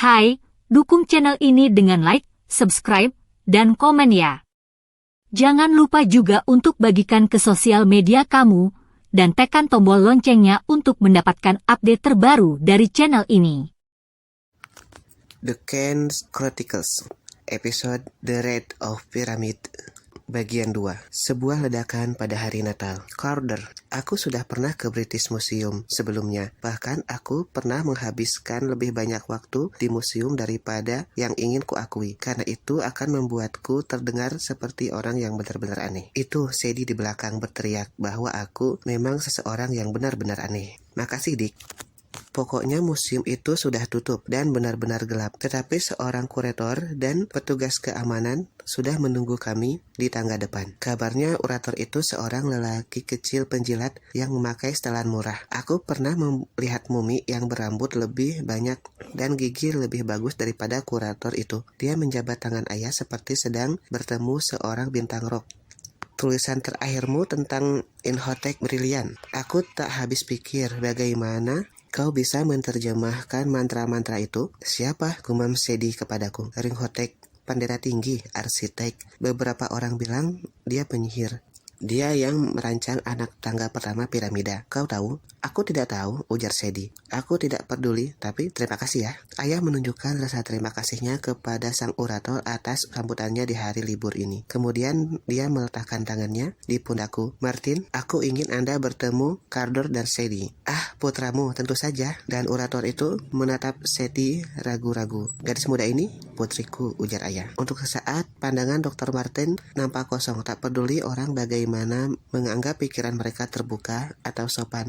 Hai, dukung channel ini dengan like, subscribe, dan komen ya. Jangan lupa juga untuk bagikan ke sosial media kamu, dan tekan tombol loncengnya untuk mendapatkan update terbaru dari channel ini. The Kent Chronicles, episode The Raid of Pyramid, bagian 2. Sebuah ledakan pada hari Natal. Carter, aku sudah pernah ke British Museum sebelumnya. Bahkan aku pernah menghabiskan lebih banyak waktu di museum daripada yang ingin kuakui. Karena itu akan membuatku terdengar seperti orang yang benar-benar aneh. Itu Sadie di belakang berteriak bahwa aku memang seseorang yang benar-benar aneh. Makasih, Dick. Pokoknya museum itu sudah tutup dan benar-benar gelap. Tetapi seorang kurator dan petugas keamanan sudah menunggu kami di tangga depan. Kabarnya kurator itu seorang lelaki kecil penjilat yang memakai setelan murah. Aku pernah melihat mumi yang berambut lebih banyak dan gigi lebih bagus daripada kurator itu. Dia menjabat tangan ayah seperti sedang bertemu seorang bintang rock. Tulisan terakhirmu tentang Imhotep brilian. Aku tak habis pikir bagaimana kau bisa menerjemahkan mantra-mantra itu. Siapa? Gumam Sadie kepadaku. Imhotep, pendeta tinggi, arsitek. Beberapa orang bilang dia penyihir. Dia yang merancang anak tangga pertama piramida. Kau tahu? Aku tidak tahu, ujar Sadie. Aku tidak peduli, tapi terima kasih ya. Ayah menunjukkan rasa terima kasihnya kepada sang orator atas sambutannya di hari libur ini. Kemudian dia meletakkan tangannya di pundakku. Martin, aku ingin Anda bertemu Carter dan Sadie. Ah, putramu, tentu saja. Dan orator itu menatap Sadie ragu-ragu. Gadis muda ini, putriku, ujar ayah. Untuk sesaat, pandangan Dr. Martin nampak kosong. Tak peduli orang bagaimana menganggap pikiran mereka terbuka atau sopan.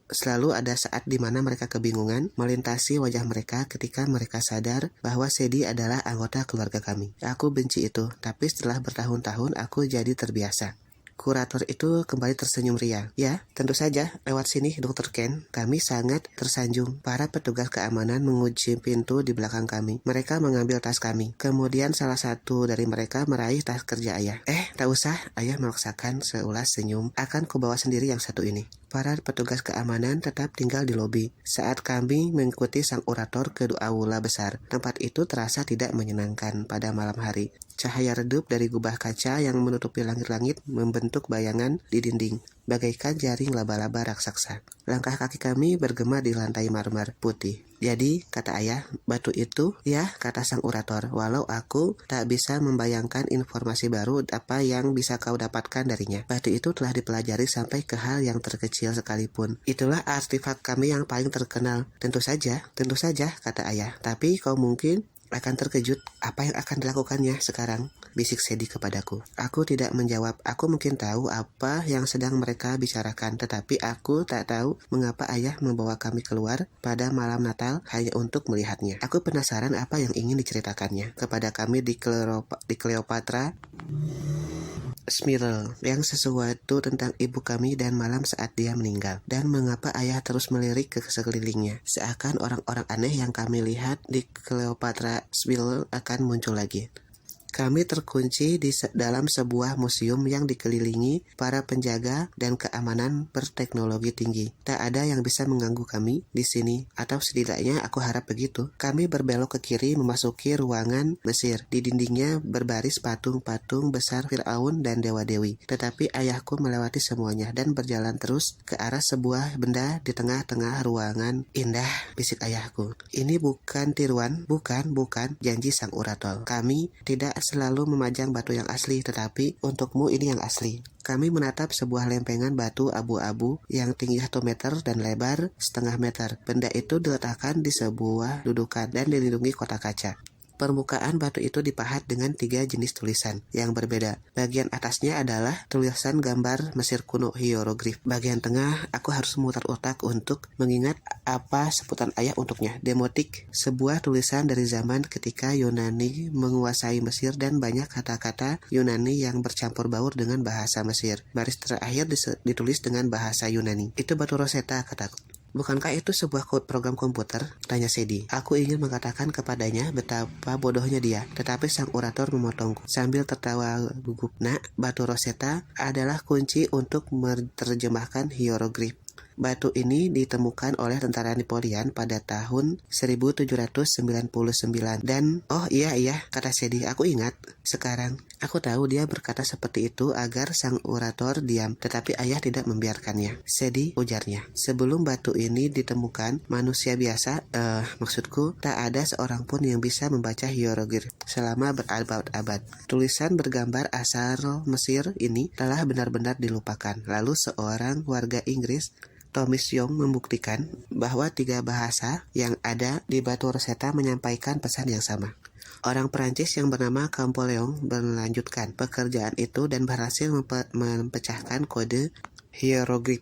Selalu ada saat di mana mereka kebingungan melintasi wajah mereka ketika mereka sadar bahwa Sadie adalah anggota keluarga kami. Aku benci itu, tapi setelah bertahun-tahun aku jadi terbiasa. Kurator itu kembali tersenyum ria. Ya, tentu saja, lewat sini, Dr. Kent. Kami sangat tersanjung. Para petugas keamanan mengunci pintu di belakang kami. Mereka mengambil tas kami. Kemudian salah satu dari mereka meraih tas kerja ayah. Tak usah, ayah memaksakan seulas senyum. Akan kubawa sendiri yang satu ini. Para petugas keamanan tetap tinggal di lobi. Saat kami mengikuti sang orator ke aula besar, tempat itu terasa tidak menyenangkan pada malam hari. Cahaya redup dari gubah kaca yang menutupi langit-langit membentuk bayangan di dinding, bagaikan jaring laba-laba raksasa. Langkah kaki kami bergema di lantai marmer putih. Jadi, kata ayah, batu itu, ya, kata sang orator, walau aku tak bisa membayangkan informasi baru apa yang bisa kau dapatkan darinya. Batu itu telah dipelajari sampai ke hal yang terkecil sekalipun. Itulah artefak kami yang paling terkenal. Tentu saja, kata ayah. Tapi kau mungkin akan terkejut apa yang akan dilakukannya sekarang, bisik Sadie kepadaku. Aku tidak menjawab. Aku mungkin tahu apa yang sedang mereka bicarakan, tetapi aku tak tahu mengapa ayah membawa kami keluar pada malam Natal hanya untuk melihatnya. Aku penasaran apa yang ingin diceritakannya kepada kami di Cleopatra Smyrna yang sesuatu tentang ibu kami dan malam saat dia meninggal, dan mengapa ayah terus melirik ke sekelilingnya, seakan orang-orang aneh yang kami lihat di Cleopatra Smyrna akan muncul lagi. Kami terkunci di dalam sebuah museum yang dikelilingi para penjaga dan keamanan berteknologi tinggi. Tak ada yang bisa mengganggu kami di sini, atau setidaknya aku harap begitu. Kami berbelok ke kiri memasuki ruangan Mesir. Di dindingnya berbaris patung-patung besar Firaun dan dewa-dewi. Tetapi ayahku melewati semuanya dan berjalan terus ke arah sebuah benda di tengah-tengah ruangan. Indah, bisik ayahku. Ini bukan tiruan, bukan, janji sang orator. Kami tidak selalu memajang batu yang asli, tetapi untukmu ini yang asli. Kami menatap sebuah lempengan batu abu-abu yang tinggi 1 meter dan lebar setengah meter. Benda itu diletakkan di sebuah dudukan dan dilindungi kotak kaca. Permukaan batu itu dipahat dengan 3 jenis tulisan yang berbeda. Bagian atasnya adalah tulisan gambar Mesir kuno hieroglif. Bagian tengah, aku harus memutar otak untuk mengingat apa sebutan ayah untuknya. Demotik, sebuah tulisan dari zaman ketika Yunani menguasai Mesir dan banyak kata-kata Yunani yang bercampur baur dengan bahasa Mesir. Baris terakhir ditulis dengan bahasa Yunani. Itu batu Rosetta, kataku. Bukankah itu sebuah program komputer? Tanya Sadie. Aku ingin mengatakan kepadanya betapa bodohnya dia, tetapi sang orator memotongku sambil tertawa gugup. Nak, batu Rosetta adalah kunci untuk menerjemahkan hieroglif. Batu ini ditemukan oleh tentara Napoleon pada tahun 1799 dan oh iya, kata Sadie, aku ingat. Sekarang aku tahu dia berkata seperti itu agar sang orator diam, tetapi ayah tidak membiarkannya. Sadie, ujarnya. Sebelum batu ini ditemukan, manusia biasa, maksudku, tak ada seorang pun yang bisa membaca hieroglif selama berabad-abad. Tulisan bergambar asal Mesir ini telah benar-benar dilupakan. Lalu seorang warga Inggris, Thomas Young, membuktikan bahwa 3 bahasa yang ada di batu Rosetta menyampaikan pesan yang sama. Orang Perancis yang bernama Champollion melanjutkan pekerjaan itu dan berhasil mempecahkan kode hieroglif.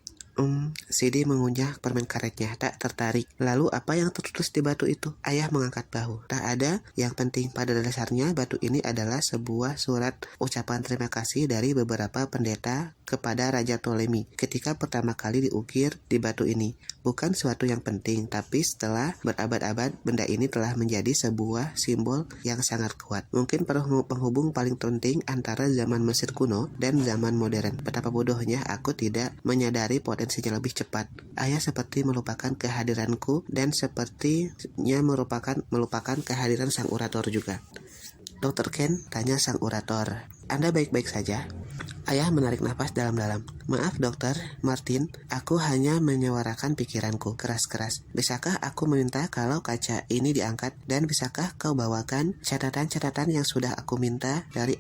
Sadie mengunyah permen karetnya, tak tertarik. Lalu apa yang tertulis di batu itu? Ayah mengangkat bahu. Tak ada. Yang penting pada dasarnya batu ini adalah sebuah surat ucapan terima kasih dari beberapa pendeta kepada Raja Ptolemy ketika pertama kali diukir di batu ini. Bukan suatu yang penting, tapi setelah berabad-abad benda ini telah menjadi sebuah simbol yang sangat kuat. Mungkin penghubung paling penting antara zaman Mesir kuno dan zaman modern. Betapa bodohnya aku tidak menyadari potensinya lebih cepat. Ayah seperti melupakan kehadiranku dan sepertinya melupakan kehadiran sang orator juga. Dr. Ken, tanya sang orator. Anda baik-baik saja? Ayah menarik nafas dalam-dalam. Maaf Dr. Martin, aku hanya menyuarakan pikiranku keras-keras. Bisakah aku meminta kalau kaca ini diangkat dan bisakah kau bawakan catatan-catatan yang sudah aku minta dari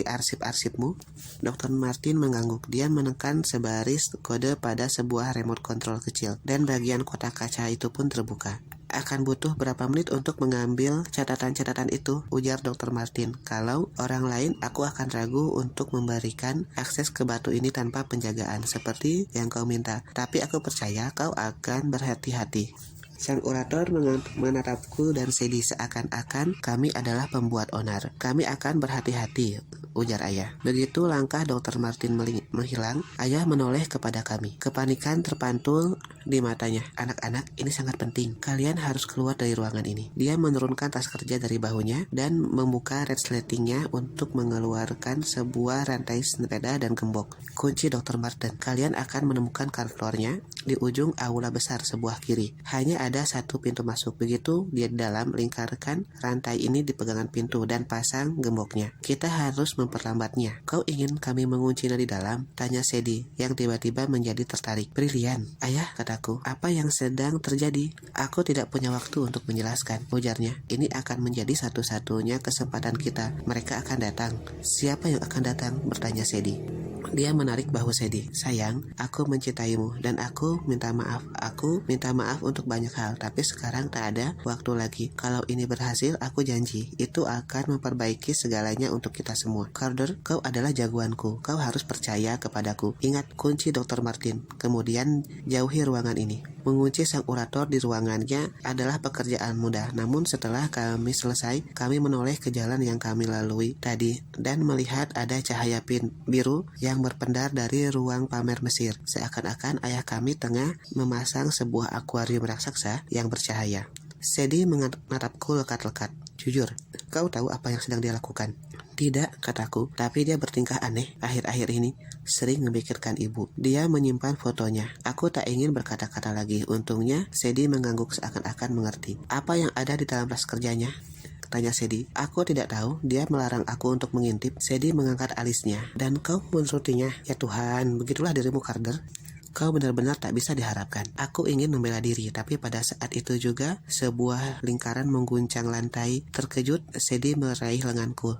arsip-arsipmu? Dr. Martin mengangguk. Dia menekan sebaris kode pada sebuah remote control kecil dan bagian kotak kaca itu pun terbuka. Akan butuh berapa menit untuk mengambil catatan-catatan itu, ujar Dr. Martin. Kalau orang lain, aku akan ragu untuk memberikan akses ke batu ini tanpa penjagaan, seperti yang kau minta. Tapi aku percaya kau akan berhati-hati. Sang orator menatapku dan Sadie seakan-akan kami adalah pembuat onar. Kami akan berhati-hati, ujar ayah. Begitu langkah Dr. Martin menghilang, ayah menoleh kepada kami. Kepanikan terpantul di matanya. Anak-anak, ini sangat penting. Kalian harus keluar dari ruangan ini. Dia menurunkan tas kerja dari bahunya dan membuka resletingnya untuk mengeluarkan sebuah rantai sepeda dan gembok. Kunci Dr. Martin. Kalian akan menemukan kantornya di ujung aula besar sebelah kiri. Hanya ada satu pintu masuk. Begitu dia di dalam, lingkarkan rantai ini di pegangan pintu dan pasang gemboknya. Kita harus memperlambatnya. Kau ingin kami menguncinya di dalam? Tanya Sadie yang tiba-tiba menjadi tertarik. Brilian. Ayah, kataku, apa yang sedang terjadi? Aku tidak punya waktu untuk menjelaskan, ujarnya. Ini akan menjadi satu-satunya kesempatan kita. Mereka akan datang. Siapa yang akan datang? Bertanya Sadie. Dia menarik bahu Sadie. Sayang, aku mencintaimu dan aku minta maaf. Aku minta maaf untuk banyak hal, tapi sekarang tak ada waktu lagi. Kalau ini berhasil, aku janji itu akan memperbaiki segalanya untuk kita semua. Carter, kau adalah jagoanku. Kau harus percaya kepadaku. Ingat kunci Dr. Martin. Kemudian jauhi ruangan ini. Mengunci sang orator di ruangannya adalah pekerjaan mudah. Namun setelah kami selesai, kami menoleh ke jalan yang kami lalui tadi dan melihat ada cahaya biru yang berpendar dari ruang pamer Mesir. Seakan-akan ayah kami tengah memasang sebuah akuarium raksasa yang bercahaya. Sadie menatapku lekat-lekat. Jujur, kau tahu apa yang sedang dia lakukan? Tidak, kataku, tapi dia bertingkah aneh akhir-akhir ini. Sering memikirkan ibu. Dia menyimpan fotonya. Aku tak ingin berkata-kata lagi. Untungnya, Sadie mengangguk seakan-akan mengerti. Apa yang ada di dalam tas kerjanya? Tanya Sadie. Aku tidak tahu. Dia melarang aku untuk mengintip. Sadie mengangkat alisnya. Dan kau menurutinya? Ya Tuhan, begitulah dirimu, Carter. Kau benar-benar tak bisa diharapkan. Aku ingin membela diri, tapi pada saat itu juga sebuah lingkaran mengguncang lantai. Terkejut, Sadie meraih lenganku.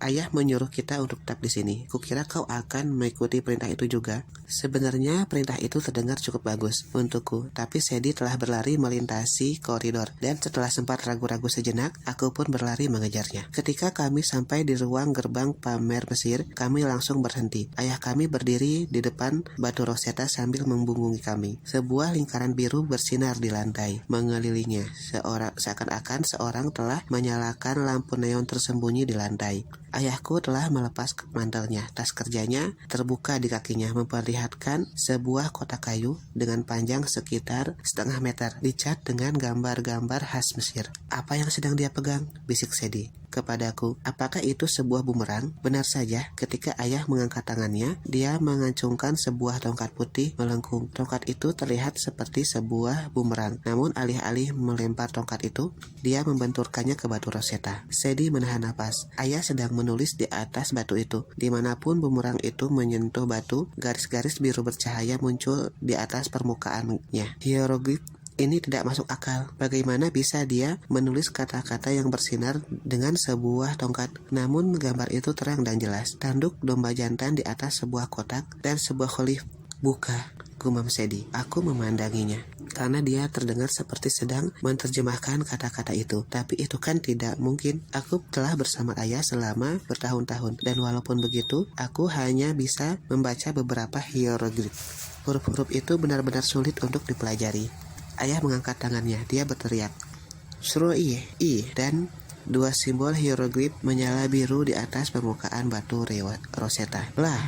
Ayah menyuruh kita untuk tetap di sini. Kukira kau akan mengikuti perintah itu juga. Sebenarnya perintah itu terdengar cukup bagus untukku, tapi Sadie telah berlari melintasi koridor, dan setelah sempat ragu-ragu sejenak, aku pun berlari mengejarnya. Ketika kami sampai di ruang gerbang pamer Mesir, kami langsung berhenti. Ayah kami berdiri di depan batu Rosetta sambil membungkungi kami. Sebuah lingkaran biru bersinar di lantai, mengelilinginya. Seakan-akan seorang telah menyalakan lampu neon tersembunyi di lantai. Ayahku telah melepas mantelnya. Tas kerjanya terbuka di kakinya, memperlihatkan sebuah kotak kayu dengan panjang sekitar setengah meter, dicat dengan gambar-gambar khas Mesir. Apa yang sedang dia pegang? Bisik Sadie. kepadaku, apakah itu sebuah bumerang? Benar saja, ketika ayah mengangkat tangannya, dia mengacungkan sebuah tongkat putih melengkung. Tongkat itu terlihat seperti sebuah bumerang. Namun alih-alih melempar tongkat itu, dia membenturkannya ke batu Rosetta. Sadie menahan napas. Ayah sedang menulis di atas batu itu. Dimanapun bumerang itu menyentuh batu, garis-garis biru bercahaya muncul di atas permukaannya. Hieroglif ini tidak masuk akal. Bagaimana bisa dia menulis kata-kata yang bersinar dengan sebuah tongkat? Namun gambar itu terang dan jelas. Tanduk domba jantan di atas sebuah kotak dan sebuah kholif. Buka, gumam Sadie. Aku memandanginya karena dia terdengar seperti sedang menerjemahkan kata-kata itu. Tapi itu kan tidak mungkin. Aku telah bersama ayah selama bertahun-tahun, dan walaupun begitu, aku hanya bisa membaca beberapa hieroglif. Huruf-huruf itu benar-benar sulit untuk dipelajari. Ayah mengangkat tangannya. Dia berteriak, "Sroi, dan dua simbol hieroglif menyala biru di atas permukaan batu Rosetta. Lah,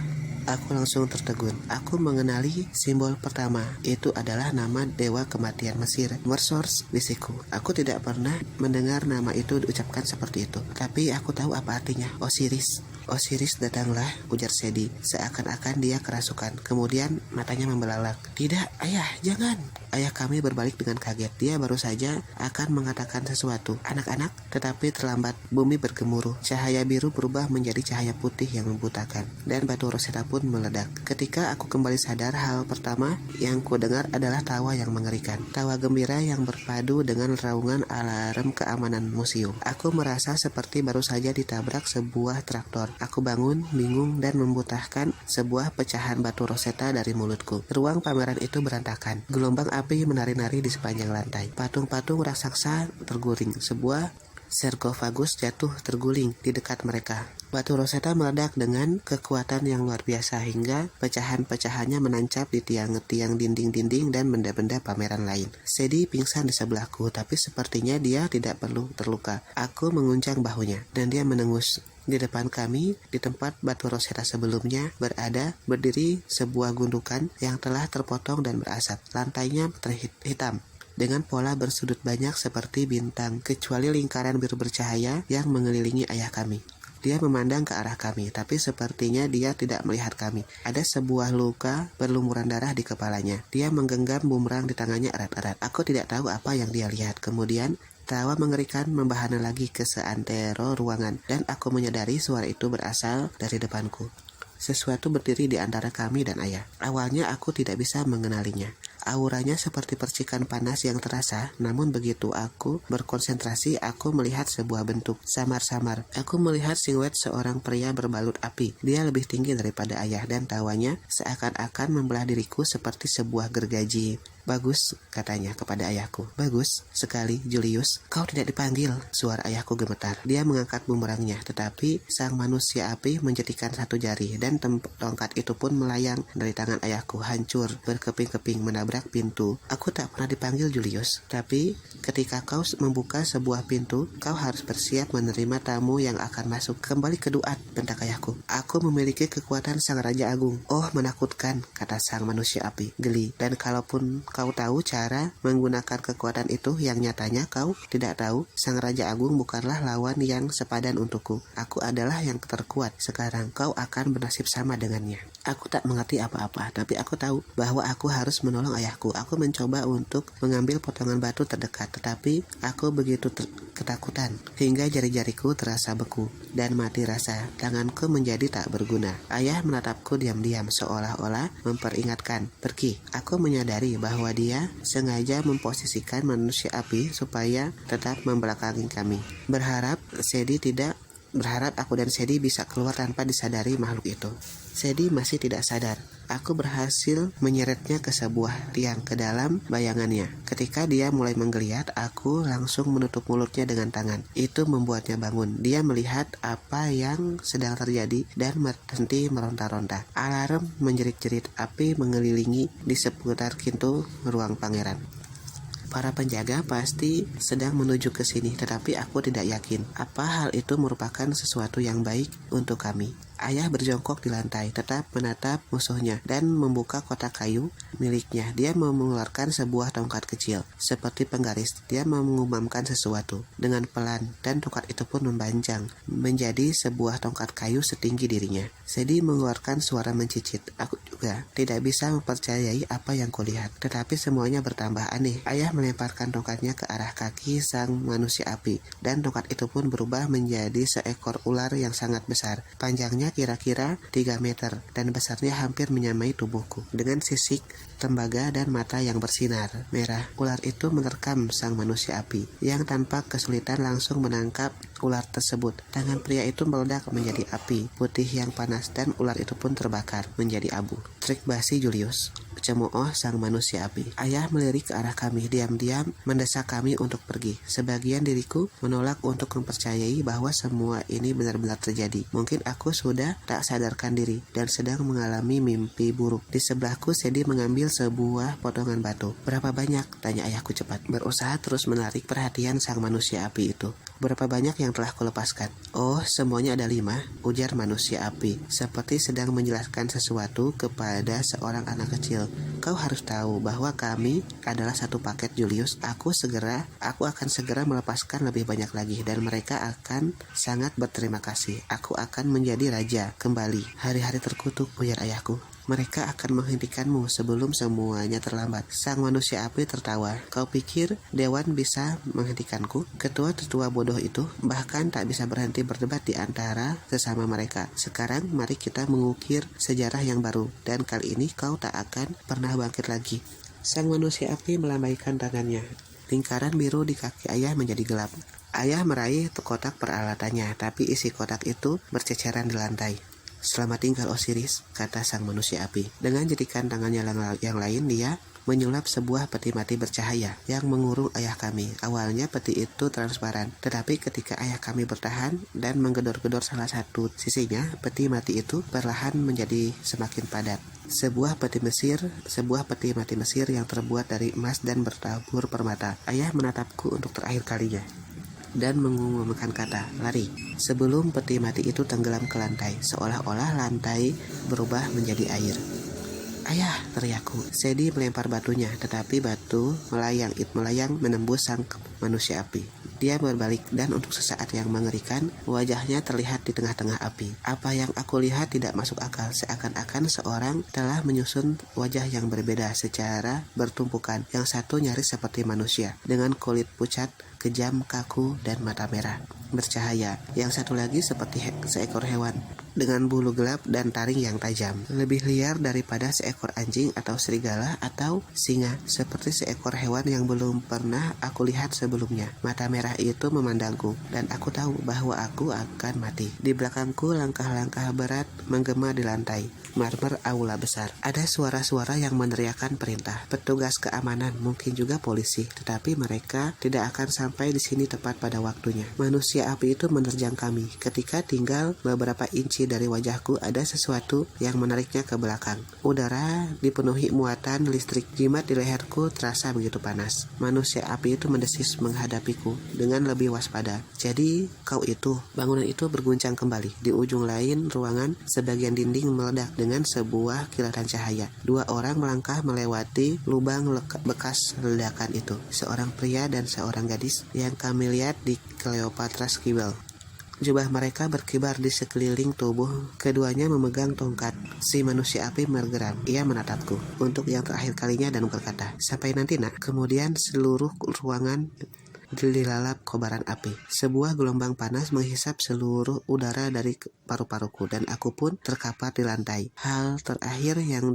aku langsung tertegun. Aku mengenali simbol pertama. Itu adalah nama dewa kematian Mesir, Mersors, bisikku. Aku tidak pernah mendengar nama itu diucapkan seperti itu. Tapi aku tahu apa artinya. Osiris. Osiris datanglah, ujar Sadie, seakan-akan dia kerasukan. Kemudian matanya membelalak. Tidak, ayah, jangan. Ayah kami berbalik dengan kaget. Dia baru saja akan mengatakan sesuatu. Anak-anak, tetapi terlambat. Bumi bergemuruh. Cahaya biru berubah menjadi cahaya putih yang membutakan. Dan batu Rosetta pun meledak. Ketika aku kembali sadar, hal pertama yang ku dengar adalah tawa yang mengerikan. Tawa gembira yang berpadu dengan raungan alarm keamanan museum. Aku merasa seperti baru saja ditabrak sebuah traktor. Aku bangun, bingung, dan membutahkan sebuah pecahan batu Rosetta dari mulutku. Ruang pameran itu berantakan. Gelombang api menari-nari di sepanjang lantai. Patung-patung raksasa terguling. Sebuah sarkofagus jatuh terguling di dekat mereka. Batu Rosetta meledak dengan kekuatan yang luar biasa hingga pecahan-pecahannya menancap di tiang-tiang dinding-dinding dan benda-benda pameran lain. Sadie pingsan di sebelahku, tapi sepertinya dia tidak perlu terluka. Aku menguncang bahunya, dan dia menengus. Di depan kami, di tempat batu Rosetta sebelumnya berdiri sebuah gundukan yang telah terpotong dan berasap. Lantainya hitam dengan pola bersudut banyak seperti bintang, kecuali lingkaran biru bercahaya yang mengelilingi ayah kami. Dia memandang ke arah kami, tapi sepertinya dia tidak melihat kami. Ada sebuah luka berlumuran darah di kepalanya. Dia menggenggam bumerang di tangannya erat-erat. Aku tidak tahu apa yang dia lihat. Kemudian tawa mengerikan membahana lagi ke seantero ruangan, dan aku menyadari suara itu berasal dari depanku. Sesuatu berdiri di antara kami dan ayah. Awalnya aku tidak bisa mengenalinya. Auranya seperti percikan panas yang terasa, namun begitu aku berkonsentrasi, aku melihat sebuah bentuk samar-samar. Aku melihat siluet seorang pria berbalut api. Dia lebih tinggi daripada ayah, dan tawanya seakan-akan membelah diriku seperti sebuah gergaji. Bagus, katanya kepada ayahku. Bagus sekali, Julius. Kau tidak dipanggil, suara ayahku gemetar. Dia mengangkat bumerangnya, tetapi sang manusia api menjetikan satu jari, dan tongkat itu pun melayang dari tangan ayahku, hancur, berkeping-keping menabrak pintu. Aku tak pernah dipanggil, Julius. Tapi ketika kau membuka sebuah pintu, kau harus bersiap menerima tamu yang akan masuk. Kembali ke Duat, bentak ayahku. Aku memiliki kekuatan sang Raja Agung. Oh, menakutkan, kata sang manusia api, geli. Dan kalaupun kau tahu cara menggunakan kekuatan itu, yang nyatanya kau tidak tahu, sang Raja Agung bukanlah lawan yang sepadan untukku. Aku adalah yang terkuat. Sekarang kau akan bernasib sama dengannya. Aku tak mengerti apa-apa, tapi aku tahu bahwa aku harus menolong ayahku. Aku mencoba untuk mengambil potongan batu terdekat, tetapi aku begitu ketakutan hingga jari-jariku terasa beku dan mati rasa. Tanganku menjadi tak berguna. Ayah menatapku diam-diam seolah-olah memperingatkan, pergi. Aku menyadari bahwa dia sengaja memposisikan manusia api supaya tetap membelakangi kami. Berharap aku dan Sadie bisa keluar tanpa disadari makhluk itu. Sadie masih tidak sadar. Aku berhasil menyeretnya ke sebuah tiang ke dalam bayangannya. Ketika dia mulai menggeliat, aku langsung menutup mulutnya dengan tangan. Itu membuatnya bangun. Dia melihat apa yang sedang terjadi dan berhenti meronta-ronta. Alarm menjerit-jerit, api mengelilingi di seputar pintu ruang pangeran. Para penjaga pasti sedang menuju ke sini, tetapi aku tidak yakin apa hal itu merupakan sesuatu yang baik untuk kami. Ayah berjongkok di lantai, tetap menatap musuhnya dan membuka kotak kayu miliknya. Dia mengeluarkan sebuah tongkat kecil, seperti penggaris. Dia mengumandangkan sesuatu dengan pelan, dan tongkat itu pun membanjang menjadi sebuah tongkat kayu setinggi dirinya. Sadie mengeluarkan suara mencicit. Aku juga tidak bisa mempercayai apa yang kulihat, tetapi semuanya bertambah aneh. Ayah melemparkan tongkatnya ke arah kaki sang manusia api, dan tongkat itu pun berubah menjadi seekor ular yang sangat besar. Panjangnya kira-kira 3 meter dan besarnya hampir menyamai tubuhku. Dengan sisik, tembaga, dan mata yang bersinar merah, ular itu menerkam sang manusia api yang tanpa kesulitan langsung menangkap ular tersebut. Tangan pria itu meledak menjadi api putih yang panas dan ular itu pun terbakar menjadi abu. Trik basi Julius, cemooh sang manusia api. Ayah melirik ke arah kami, diam-diam mendesak kami untuk pergi. Sebagian diriku menolak untuk mempercayai bahwa semua ini benar-benar terjadi. Mungkin aku sudah tak sadarkan diri dan sedang mengalami mimpi buruk. Di sebelahku Sadie mengambil sebuah potongan batu. Berapa banyak? Tanya ayahku cepat, berusaha terus menarik perhatian sang manusia api itu. Berapa banyak yang telah kulepaskan? Oh, semuanya ada 5, ujar manusia api, seperti sedang menjelaskan sesuatu kepada seorang anak kecil. Kau harus tahu bahwa kami adalah satu paket, Julius. Aku akan segera melepaskan lebih banyak lagi, dan mereka akan sangat berterima kasih. Aku akan menjadi raja kembali. Hari-hari terkutuk, ujar ayahku. Mereka akan menghentikanmu sebelum semuanya terlambat. Sang manusia api tertawa. Kau pikir Dewan bisa menghentikanku? Ketua-tetua bodoh itu bahkan tak bisa berhenti berdebat di antara sesama mereka. Sekarang mari kita mengukir sejarah yang baru, dan kali ini kau tak akan pernah bangkit lagi. Sang manusia api melambaikan tangannya. Lingkaran biru di kaki ayah menjadi gelap. Ayah meraih kotak peralatannya, tapi isi kotak itu berceceran di lantai. Selamat tinggal Osiris, kata sang manusia api. Dengan jentikan tangannya yang lain, dia menyulap sebuah peti mati bercahaya yang mengurung ayah kami. Awalnya peti itu transparan, tetapi ketika ayah kami bertahan dan menggedor-gedor salah satu sisinya, peti mati itu perlahan menjadi semakin padat. Sebuah peti mati Mesir yang terbuat dari emas dan bertabur permata. Ayah menatapku untuk terakhir kalinya dan mengumumkan kata, lari. Sebelum peti mati itu tenggelam ke lantai, seolah-olah lantai berubah menjadi air. Ayah, teriakku. Sadie melempar batunya, tetapi batu melayang menembus sang manusia api. Dia berbalik dan untuk sesaat yang mengerikan, wajahnya terlihat di tengah-tengah api. Apa yang aku lihat tidak masuk akal, seakan-akan seorang telah menyusun wajah yang berbeda secara bertumpukan. Yang satu nyaris seperti manusia, dengan kulit pucat, kejam, kaku, dan mata merah bercahaya. Yang satu lagi seperti seekor hewan, dengan bulu gelap dan taring yang tajam. Lebih liar daripada seekor anjing atau serigala atau singa, seperti seekor hewan yang belum pernah aku lihat sebelumnya. Mata merah itu memandangku, dan aku tahu bahwa aku akan mati. Di belakangku langkah-langkah berat menggema di lantai marmer aula besar. Ada suara-suara yang meneriakkan perintah. Petugas keamanan, mungkin juga polisi, tetapi mereka tidak akan sampai di sini tepat pada waktunya. Manusia api itu menerjang kami. Ketika tinggal beberapa inci dari wajahku, ada sesuatu yang menariknya ke belakang. Udara dipenuhi muatan listrik. Jimat di leherku terasa begitu panas. Manusia api itu mendesis menghadapiku dengan lebih waspada. Jadi kau itu. Bangunan itu berguncang kembali. Di ujung lain ruangan, sebagian dinding meledak dengan sebuah kilatan cahaya. 2 orang melangkah melewati lubang bekas ledakan itu. Seorang pria dan seorang gadis yang kami lihat di Cleopatra Skibel. Jubah mereka berkibar di sekeliling tubuh. Keduanya memegang tongkat. Si manusia api bergeram. Ia menatapku untuk yang terakhir kalinya dan berkata, "Sampai nanti, nak." Kemudian seluruh ruangan dilalap kobaran api. Sebuah gelombang panas menghisap seluruh udara dari paru-paruku, dan aku pun terkapar di lantai. Hal terakhir yang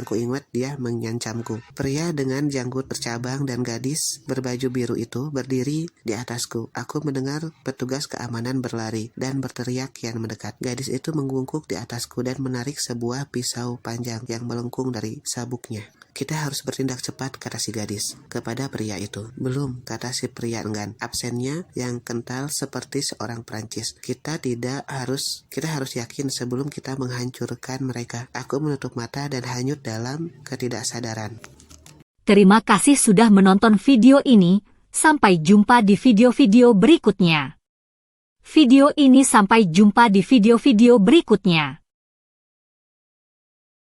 kuingat, dia mengancamku. Pria dengan janggut bercabang dan gadis berbaju biru itu berdiri di atasku. Aku mendengar petugas keamanan berlari dan berteriak kian mendekat. Gadis itu menggungkuk di atasku dan menarik sebuah pisau panjang yang melengkung dari sabuknya. "Kita harus bertindak cepat," kata si gadis kepada pria itu. "Belum," kata si pria enggan. Absennya yang kental seperti seorang Prancis. Kita harus yakin sebelum kita menghancurkan mereka." Aku menutup mata dan hanyut dalam ketidaksadaran. Terima kasih sudah menonton video ini. Sampai jumpa di video-video berikutnya. video ini. Sampai jumpa di video-video berikutnya.